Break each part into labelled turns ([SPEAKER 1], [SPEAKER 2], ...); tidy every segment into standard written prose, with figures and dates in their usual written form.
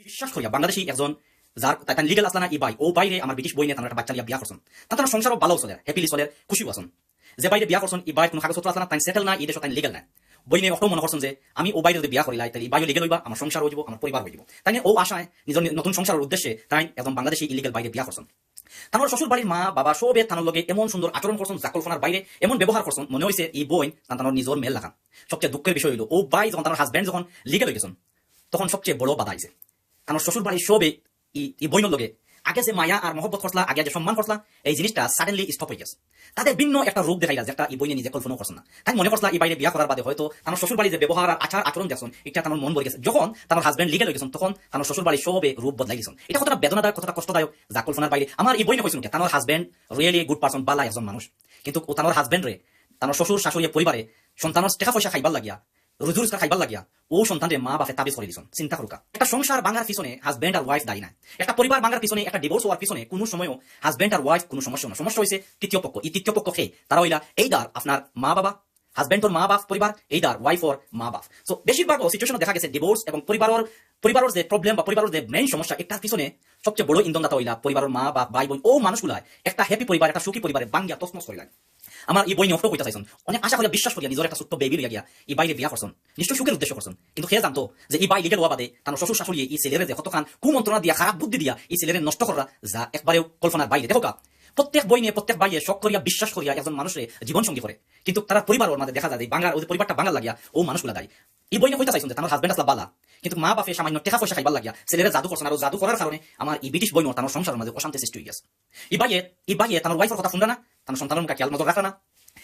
[SPEAKER 1] বিশ্বাস করিয়া বাংলাদেশি একজন যার তাই লিগেল আসলা না ই বাই ও বাইরে আমার ব্রিটিশ বই নিয়ে তারা একটা বাচ্চা লিয়া বিয়া করছেন তার সংসারও ভালো চলে হ্যাপিলি চলে খুশি আছেন যে বাইরে বিয়া করছেন ই বাইরে কোনো কাগজপত্র আসলা না তাই সেটেল না এই দেশ তাই লিগেল না বই নিয়ে অটো মনে করছেন যে আমি ও বাইরে যদি বিয়া করিলাই তাই বাইরে লিগেল হইবা আমার সংসার হইব আমার পরিবার হইব তাই ও আশায় নিজের নতুন সংসারের উদ্দেশ্যে তাই একজন বাংলাদেশি ইলিগেল বাইরে বিয়া করছেন তার শ্বশুর বাড়ির মা বাবা সবে তানোর লগে এমন সুন্দর আচরণ করছেন যা কল্পনার বাইরে এমন ব্যবহার করছেন মনে হয়েছে এই বই তানোর নিজের মেল লাগান সবচেয়ে দুঃখের বিষয় হইল ও বাই যখন তার হাজব্যান্ড যখন লিগেল হয়ে গেছেন তখন সবচেয়ে বড় বাধা আইছে তানোর শ্বশুর বাড়ির সবে এই বইনের লগে আগে যে মায়া আর মহব্বত করছলা আগে যে সম্মান করছলা এই জিনিসটা সাডেনলি স্টপ হয়ে গেছে তাদের ভিন্ন একটা রূপ দেখাইলা যেটা এই বইনে নিজে কল্পনা করছে না তাই মনে করছলা এই বাইরে বিয়া করার বাদে হয়তো তার শ্বশুর বাড়ি যে ব্যবহার আর আচার আচরণ দেখছেন এটা তার মন ভরে গেছে যখন তার হাজব্যান্ড লিগেল হয়ে গেছেন তখন তার শ্বশুর বাড়ি সবে রূপ বদলাই গেছেন এটা কতটা বেদনাদায়ক কতটা কষ্টদায়ক যা কল্পনার বাইরে আমার এই বইনে কইছেন তার হাজব্যান্ড রিয়েলি গুড পারসন বালা একজন মানুষ কিন্তু ও তার হাজব্যান্ড রে তার শ্বশুর শাশুড়ি পরিবারে সন্তানের টাকা পয়সা খাইবার লাগিয়া রুজুরুজকা খাইবার লাগিয়া ও সন্তানরে মা বাপে তাবিজ করে দিছেন চিন্তা করুকা একটা সংসার ভাঙার পিছনে হাজব্যান্ড আর ওয়াইফ দায়ী না একটা পরিবার ভাঙার পিছনে একটা ডিভোর্স হওয়ার পিছনে কোনো সময়ও হাজব্যান্ড আর ওয়াইফ কোনো সমস্যা না সমস্যা হয়েছে তৃতীয় পক্ষ এই তৃতীয় পক্ষ খেয়ে তারা হইলা এইদার আপনার মা বাবা হাজব্যান্ড ওর মা বাপ পরিবার এইদার ওয়াইফ ওর মা বাপ সো বেশিরভাগ সিচুয়েশন দেখা গেছে ডিভোর্স এবং পরিবারের যে প্রবলেম বা পরিবারের যে মেইন সমস্যা এটার পিছনে সবচেয়ে বড় ইন্ধনদাতা হইলা পরিবারের মা বাপ ভাই বোন ও মানুষগুলা একটা হ্যাপি পরিবার একটা সুখী পরিবারে বাঙ্গিয়া তসমস করে লাগে আমার এই বই নিয়ে অফটো কইতে চাইছেন অনেক আশা করিয়া বিশ্বাস করিয়া নিজের একটা ছোট্ট বেবি লিয়া গিয়া এই বাইরে বিয়া করছেন নিশ্চয় সুখের উদ্দেশ্য করছেন কিন্তু সে জানতো যে এই বাই লিগেল হওয়া বাদে তার শ্বশুর শাশুড়ি এই ছেলেরে যে কতখান কুমন্ত্রণা দিয়া খারাপ বুদ্ধি দিয়া এই ছেলেরে নষ্ট করা যা একবারেও কল্পনার বাইরে দেখো কা প্রত্যেক বই নিয়ে প্রত্যেক বাইয়ে শখ করিয়া বিশ্বাস করিয়া একজন মানুষের জীবন সঙ্গী করে কিন্তু তারা পরিবার ওর মাঝে দেখা যায় বাংলার ওদের পরিবারটা বাঙাল লাগিয়া ও মানুষগুলা দায়ী এই বই নিয়ে কইতে চাইছেন যে তার হাজব্যান্ড আসলা বালা কিন্তু মা বাপে সামান্য টাকা পয়সা খাইবার লাগিয়া ছেলেরা জাদু করছেন আর জাদু করার কারণে আমার এই ব্রিটিশ বই তার সংসারের মাঝে অশান্তি সৃষ্টি হয়ে গেছে এই বাইয়ে তার ওয়াইফের কথা শুনবে না তার সন্তানের মুখে খেয়াল নজর রাখা না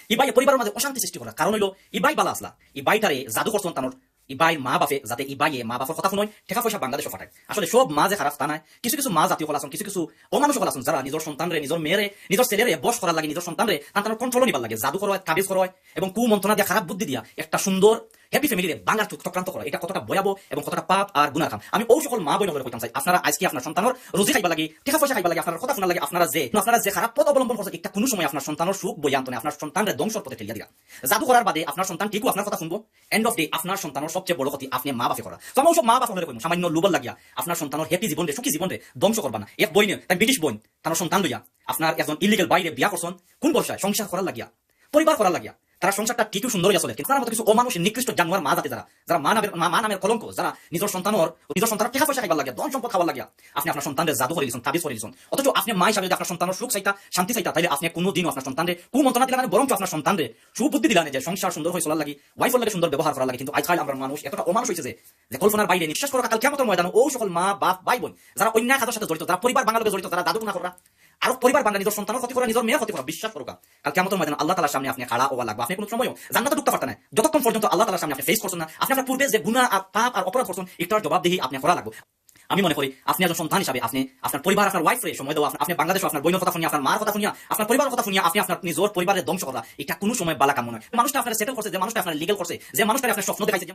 [SPEAKER 1] এই বাইয়ে পরিবারের মাঝে অশান্তি সৃষ্টি করা কারণ হইলো এই বাই বালা আসলা এই বাইটারে জাদু করছেন তানোর এই বাই মা বাপে যাতে এই বাইয়ে মা বাপের কথা শুনয় টাকা পয়সা বাংলাদেশে ফাটায় আসলে সব মা যে খারাপ তা নাই কিছু কিছু মা জাতীয় কলাসন কিছু কিছু অমানুষ কলাসন যারা নিজের সন্তানরে নিজের মেয়েরে নিজের ছেলেরে বশ করার লাগে নিজের সন্তানরে তার কন্ট্রোল নিবার লাগে জাদু করা কাবিজ করা এবং কুমন্ত্রণা দিয়া খারাপ বুদ্ধি দিয়া একটা সুন্দর হ্যাপি ফ্যামিলিরে বাংলার চক্রান্ত করা এটা কতটা ভয়াবহ এবং কতটা পাপ আর গুনাহ কাম আমি ওই সকল মা বোন বলে কইতাম চাই আপনারা আজকে আপনার সন্তানের রোজি খাইবা লাগে টাকা পয়সা খাইবা লাগে আপনার কথা শোনা লাগে আপনারা যে খারাপ পথ অবলম্বন করছে এটা কোনো সময় আপনার সন্তানের সুখ বই আনতো না আপনার সন্তানের ধ্বংসের পথে ঠেলিয়া দিলা জাদু করার বাদে আপনার সন্তান ঠিকও আপনার কথা শুনবো এন্ড অফ ডে আপনার সন্তানের সবচেয়ে বড় ক্ষতি আপনি মা বাপে করা তো আমি সব মা বাপ হলে কইম সামান্য লুবল লাগিয়া আপনার সন্তানের হ্যাপি জীবনে সুখী জীবনে ধ্বংস করবা না এক বই নিয়ে তাই ব্রিটিশ বই তার সন্তান লইয়া আপনার একজন ইলিগেল বাইরে বিয়া করছেন কোন বর্ষায় সংসার করার লাগিয়া পরিবার করার লাগিয়া তারা সংসারটা ঠিকই সুন্দর হয়ে চলে কিন্তু তার মতো কিছু অমানুষের নিকৃষ্ট জানোয়ার মা জাতি যারা মা নামের কলঙ্ক যারা নিজের সন্তানের টাকা পয়সা খাইবার লাগে ধন সম্পদ খাবার লাগিয়া আপনি আপনার সন্তানের জাদু করে দিচ্ছেন তাবিজ করে দিচ্ছেন অথচ আপনি মা হিসাবে যদি আপনার সন্তানের সুখ চাইতা শান্তি চাইতা তাহলে আপনি কোনোদিনও আপনার সন্তানের কুমন্ত্রণা দিলেন বরং আপনার সন্তানের সুবুদ্ধি দিলেন যে সংসার সুন্দর হয়ে চলার লাগে ওয়াইফের লাগে সুন্দর ব্যবহার করার লাগে কিন্তু আজকাল আমরা মানুষ এতটা অমানুষ হয়েছে যে কল্পনার বাইরে নিঃশ্বাস করা কাল কিয়ামতের ময়দানে ও সকল মা বাপ ভাই বোন যারা অন্যায় খাতার সাথে জড়িত যারা পরিবার বাঙালিকে জড়িত তারা দাদু না করা আর পরিবার বাংলা নিজের সন্তানের ক্ষতি করা নিজের মেয়ের ক্ষতি করা বিশ্বাস করুকা কাল কিয়ামতের ময়দানে আল্লাহ তাআলার সামনে আপনি খাড়া হওয়া লাগবে আপনি কোনো সময় জান্নাতে ঢুকতে পারতেন না যতক্ষণ পর্যন্ত আল্লাহ তাআলার সামনে আপনি ফেস করছেন না আপনি আপনার পূর্বে যে গুনাহ আর পাপ আর অপরাধ করছেন এটার জবাবদিহি আপনি করা লাগবে আমি মনে করি আপনি একজন সন্তান হিসাবে আপনি আপনার পরিবার আপনার ওয়াইফ রে সময় দেওয়া আপনি বাংলাদেশে আপনার বইনের কথা শুনিয়া আপনার মার কথা শুনিয়া আপনার পরিবারের কথা শুনিয়া আপনি আপনার নিজের পরিবারের ধ্বংস করা এটা কোনো সময় বালা কাম নয় মানুষটা আপনার সেটেল করছে যে মানুষটা আপনার লিগেল করছে যে মানুষটা আপনার স্বপ্ন দেখাইছে